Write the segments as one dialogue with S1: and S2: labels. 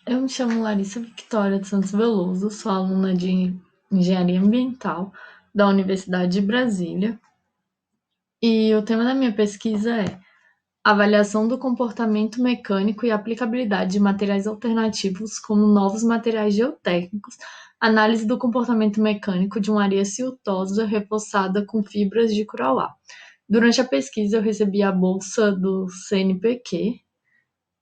S1: Eu me chamo Larissa Victoria de Santos Veloso, sou aluna de Engenharia Ambiental da Universidade de Brasília e o tema da minha pesquisa é avaliação do comportamento mecânico e aplicabilidade de materiais alternativos como novos materiais geotécnicos, análise do comportamento mecânico de uma areia siltosa reforçada com fibras de curauá. Durante a pesquisa, eu recebi a bolsa do CNPq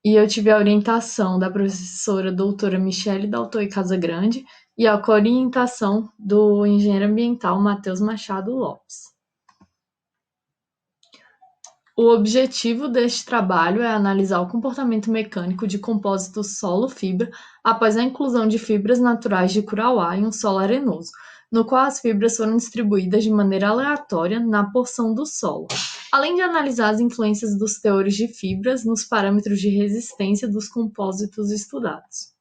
S1: e eu tive a orientação da professora doutora Michele Daltoi Casagrande e a coorientação do engenheiro ambiental Matheus Machado Lopes. O objetivo deste trabalho é analisar o comportamento mecânico de compósitos solo-fibra após a inclusão de fibras naturais de curauá em um solo arenoso, no qual as fibras foram distribuídas de maneira aleatória na porção do solo, além de analisar as influências dos teores de fibras nos parâmetros de resistência dos compósitos estudados.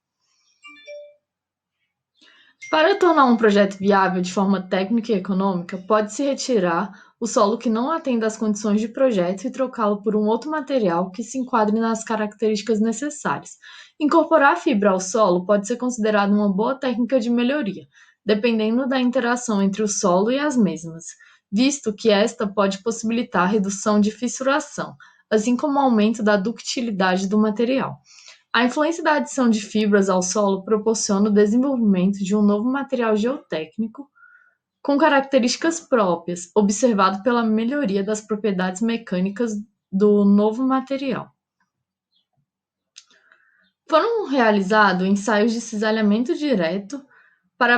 S1: Para tornar um projeto viável de forma técnica e econômica, pode-se retirar o solo que não atenda às condições de projeto e trocá-lo por um outro material que se enquadre nas características necessárias. Incorporar a fibra ao solo pode ser considerado uma boa técnica de melhoria, dependendo da interação entre o solo e as mesmas, visto que esta pode possibilitar a redução de fissuração, assim como o aumento da ductilidade do material. A influência da adição de fibras ao solo proporciona o desenvolvimento de um novo material geotécnico com características próprias, observado pela melhoria das propriedades mecânicas do novo material. Foram realizados ensaios de cisalhamento direto para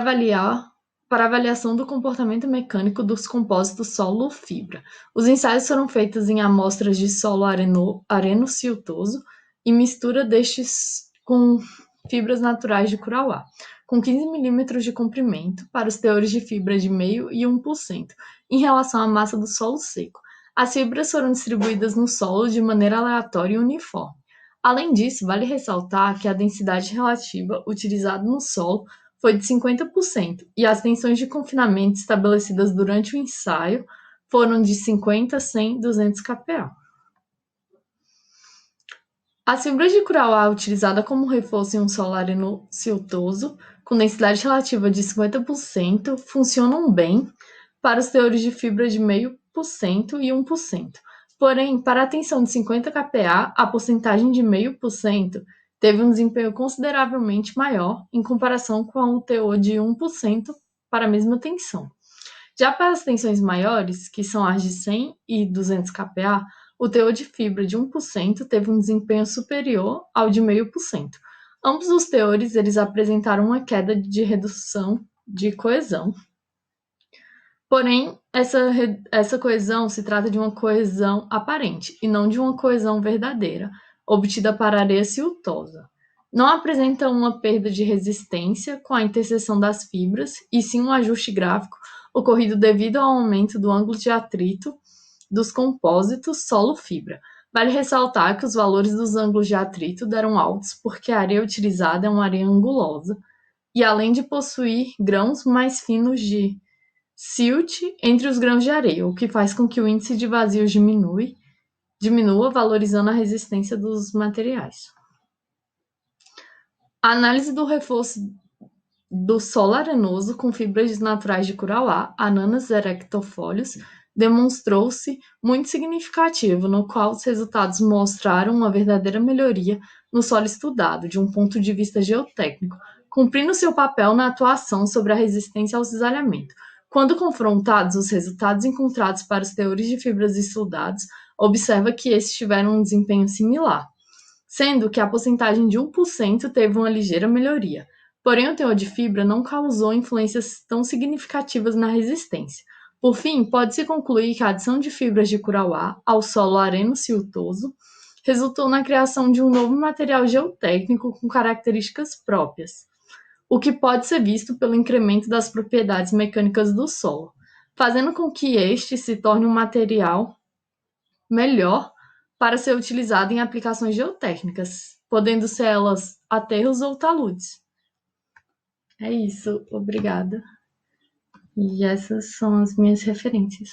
S1: avaliação do comportamento mecânico dos compósitos solo-fibra. Os ensaios foram feitos em amostras de solo areno-siltoso e mistura destes com fibras naturais de curauá, com 15 milímetros de comprimento para os teores de fibra de 0,5% e 1%, em relação à massa do solo seco. As fibras foram distribuídas no solo de maneira aleatória e uniforme. Além disso, vale ressaltar que a densidade relativa utilizada no solo foi de 50%, e as tensões de confinamento estabelecidas durante o ensaio foram de 50, 100, 200 kPa. As fibras de curauá utilizadas como reforço em um solo areno-siltoso, com densidade relativa de 50%, funcionam bem para os teores de fibra de 0,5% e 1%. Porém, para a tensão de 50 kPa, a porcentagem de 0,5% teve um desempenho consideravelmente maior em comparação com o teor de 1% para a mesma tensão. Já para as tensões maiores, que são as de 100 e 200 kPa, o teor de fibra de 1% teve um desempenho superior ao de 0,5%. Ambos os teores eles apresentaram uma queda de redução de coesão. Porém, essa coesão se trata de uma coesão aparente e não de uma coesão verdadeira, obtida para areia siltosa. Não apresenta uma perda de resistência com a interseção das fibras, e sim um ajuste gráfico ocorrido devido ao aumento do ângulo de atrito dos compósitos solo-fibra. Vale ressaltar que os valores dos ângulos de atrito deram altos porque a areia utilizada é uma areia angulosa e além de possuir grãos mais finos de silt entre os grãos de areia, o que faz com que o índice de vazios diminua, valorizando a resistência dos materiais. A análise do reforço do solo arenoso com fibras naturais de curauá, Ananas erectifolios, demonstrou-se muito significativo, no qual os resultados mostraram uma verdadeira melhoria no solo estudado, de um ponto de vista geotécnico, cumprindo seu papel na atuação sobre a resistência ao cisalhamento. Quando confrontados os resultados encontrados para os teores de fibras estudados, observa que esses tiveram um desempenho similar, sendo que a porcentagem de 1% teve uma ligeira melhoria. Porém, o teor de fibra não causou influências tão significativas na resistência. Por fim, pode-se concluir que a adição de fibras de curauá ao solo areno-siltoso resultou na criação de um novo material geotécnico com características próprias, o que pode ser visto pelo incremento das propriedades mecânicas do solo, fazendo com que este se torne um material melhor para ser utilizado em aplicações geotécnicas, podendo ser elas aterros ou taludes. É isso, obrigada. E essas são as minhas referências.